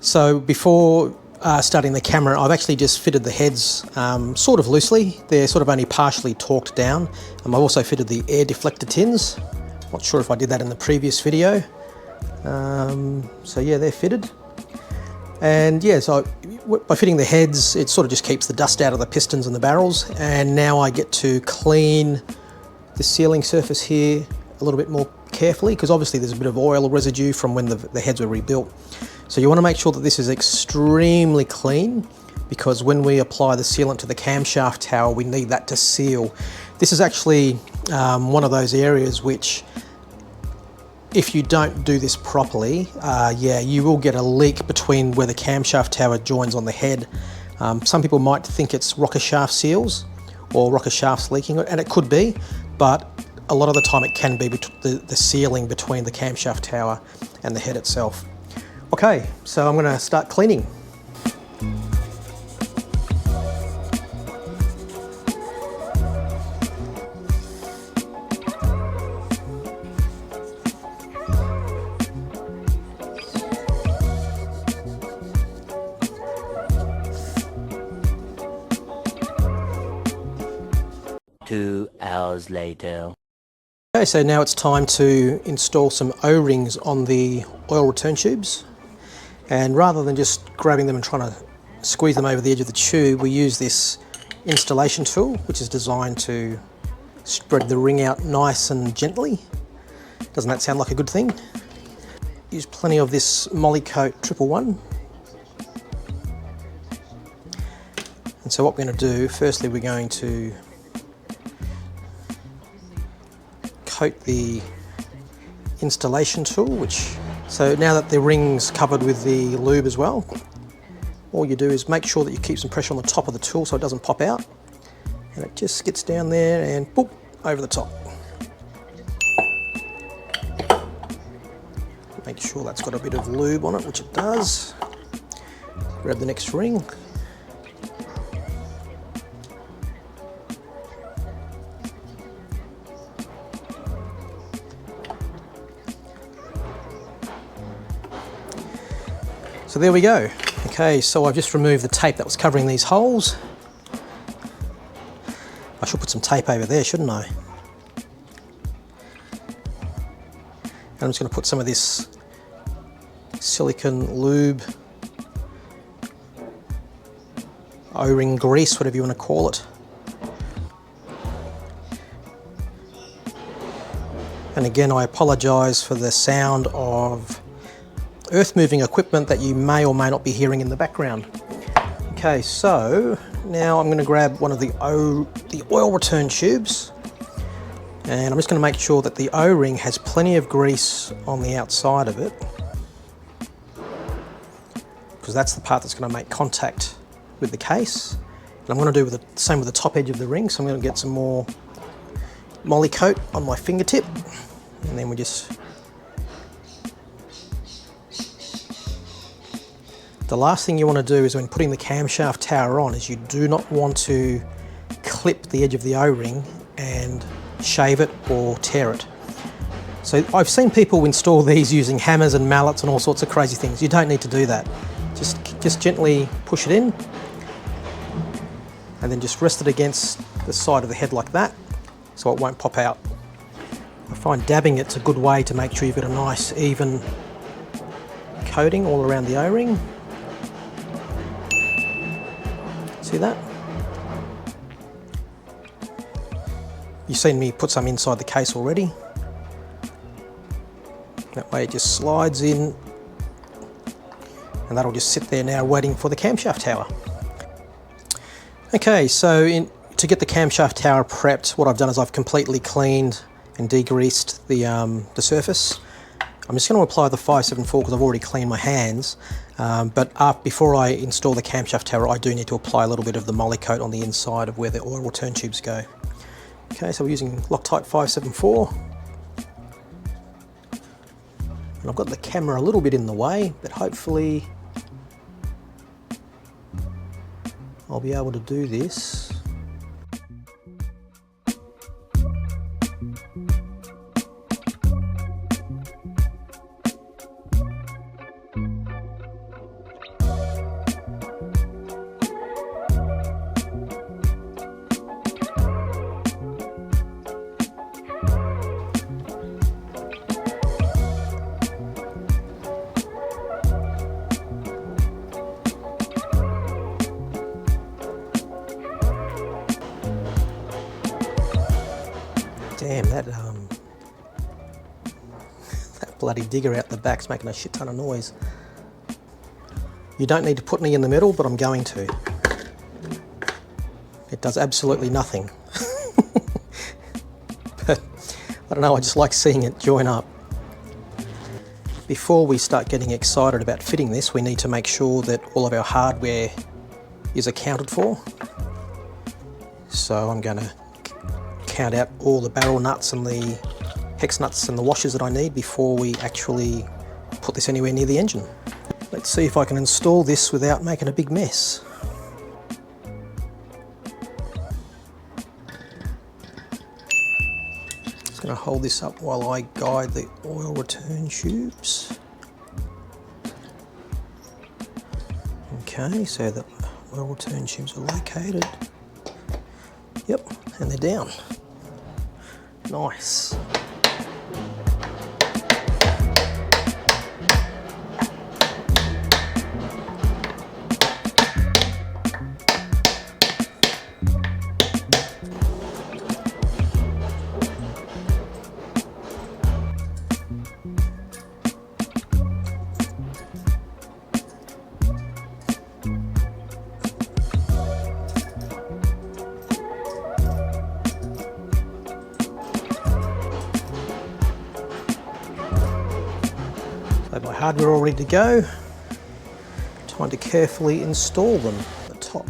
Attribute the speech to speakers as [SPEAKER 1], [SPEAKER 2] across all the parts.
[SPEAKER 1] So before starting the camera, I've actually just fitted the heads sort of loosely. They're sort of only partially torqued down. I've also fitted the air deflector tins. Not sure if I did that in the previous video. So yeah, they're fitted. And yeah, so by fitting the heads, it sort of just keeps the dust out of the pistons and the barrels. And now I get to clean the sealing surface here a little bit more carefully, because obviously there's a bit of oil residue from when the heads were rebuilt. So you want to make sure that this is extremely clean, because when we apply the sealant to the camshaft tower, we need that to seal. This is actually one of those areas which, if you don't do this properly, yeah, you will get a leak between where the camshaft tower joins on the head. Some people might think it's rocker shaft seals or rocker shafts leaking, and it could be, but a lot of the time it can be the sealing between the camshaft tower and the head itself. Okay, so I'm going to start cleaning.
[SPEAKER 2] Two hours later.
[SPEAKER 1] Okay, so now it's time to install some O-rings on the oil return tubes. And rather than just grabbing them and trying to squeeze them over the edge of the tube, we use this installation tool, which is designed to spread the ring out nice and gently. Doesn't that sound like a good thing? Use plenty of this Molykote 111. And so what we're going to do, firstly we're going to coat the installation tool, so now that the ring's covered with the lube as well, all you do is make sure that you keep some pressure on the top of the tool so it doesn't pop out, and it just gets down there and boop, over the top. Make sure that's got a bit of lube on it, which it does. Grab the next ring. So there we go. Okay, so I've just removed the tape that was covering these holes. I should put some tape over there, shouldn't I? And I'm just going to put some of this silicone lube, O-ring grease, whatever you want to call it. And again, I apologise for the sound of earth moving equipment that you may or may not be hearing in the background. Okay, so now I'm going to grab one of the oil return tubes, and I'm just going to make sure that the O-ring has plenty of grease on the outside of it, because that's the part that's going to make contact with the case. And I'm going to do the same with the top edge of the ring, so I'm going to get some more Molykote on my fingertip, and then we just... The last thing you want to do is when putting the camshaft tower on is you do not want to clip the edge of the O-ring and shave it or tear it. So I've seen people install these using hammers and mallets and all sorts of crazy things. You don't need to do that. Just gently push it in and then just rest it against the side of the head like that so it won't pop out. I find dabbing it's a good way to make sure you've got a nice even coating all around the O-ring. See that? You've seen me put some inside the case already. That way it just slides in, and that'll just sit there now waiting for the camshaft tower. Okay, so to get the camshaft tower prepped, what I've done is I've completely cleaned and degreased the surface. I'm just going to apply the 574 because I've already cleaned my hands, but before I install the camshaft tower, I do need to apply a little bit of the Molykote on the inside of where the oil return tubes go. Okay, so we're using Loctite 574. And I've got the camera a little bit in the way, but hopefully I'll be able to do this. That that bloody digger out the back's making a shit ton of noise. You don't need to put any in the middle, but I'm going to. It does absolutely nothing. But I don't know, I just like seeing it join up. Before we start getting excited about fitting this, we need to make sure that all of our hardware is accounted for. So I'm going to count out all the barrel nuts and the hex nuts and the washers that I need before we actually put this anywhere near the engine. Let's see if I can install this without making a big mess. Just going to hold this up while I guide the oil return tubes. Okay, so the oil return tubes are located. Yep, and they're down. Nice. So my hardware all ready to go. Time to carefully install them at the top.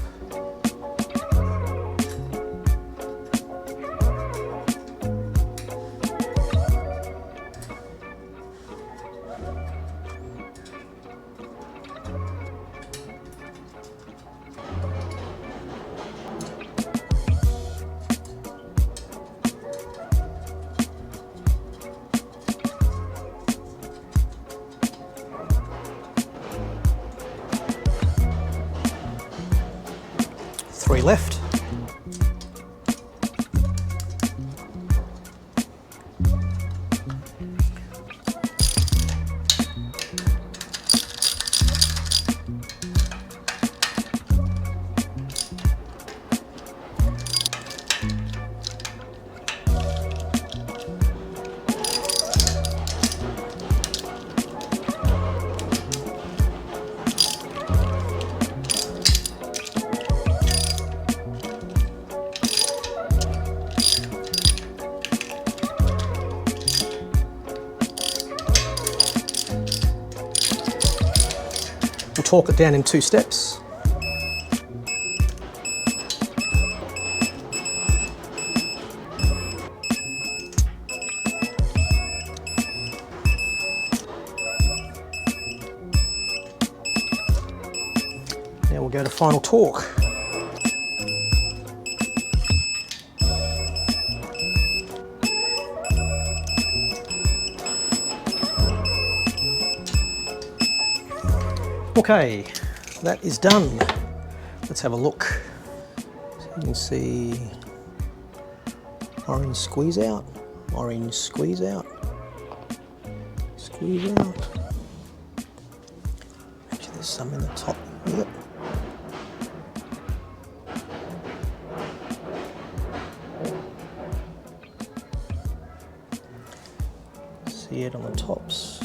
[SPEAKER 1] Three left. We'll torque it down in 2 steps. Now we'll go to final torque. Okay, that is done. Let's have a look. So you can see orange squeeze out, orange squeeze out, squeeze out. Actually, there's some in the top. Yep. See it on the tops.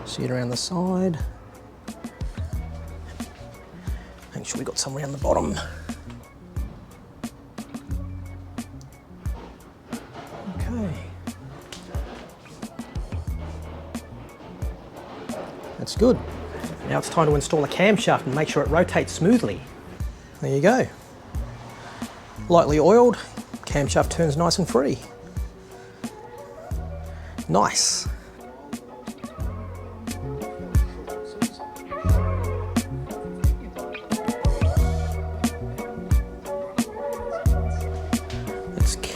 [SPEAKER 1] See it around the side. Make sure we got some around the bottom. Okay. That's good. Now it's time to install a camshaft and make sure it rotates smoothly. There you go. Lightly oiled, camshaft turns nice and free. Nice.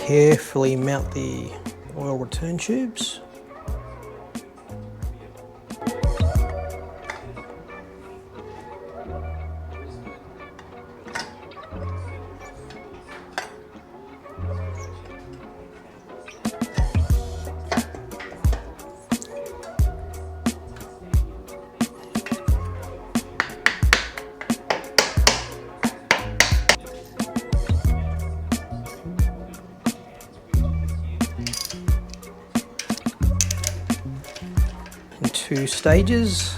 [SPEAKER 1] Carefully mount the oil return tubes. 2 stages.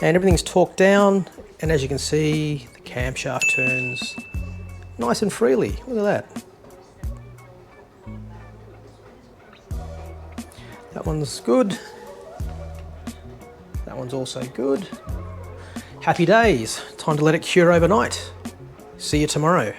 [SPEAKER 1] And everything's torqued down, and as you can see, the camshaft turns nice and freely. Look at that. That one's good. That one's also good. Happy days. Time to let it cure overnight. See you tomorrow.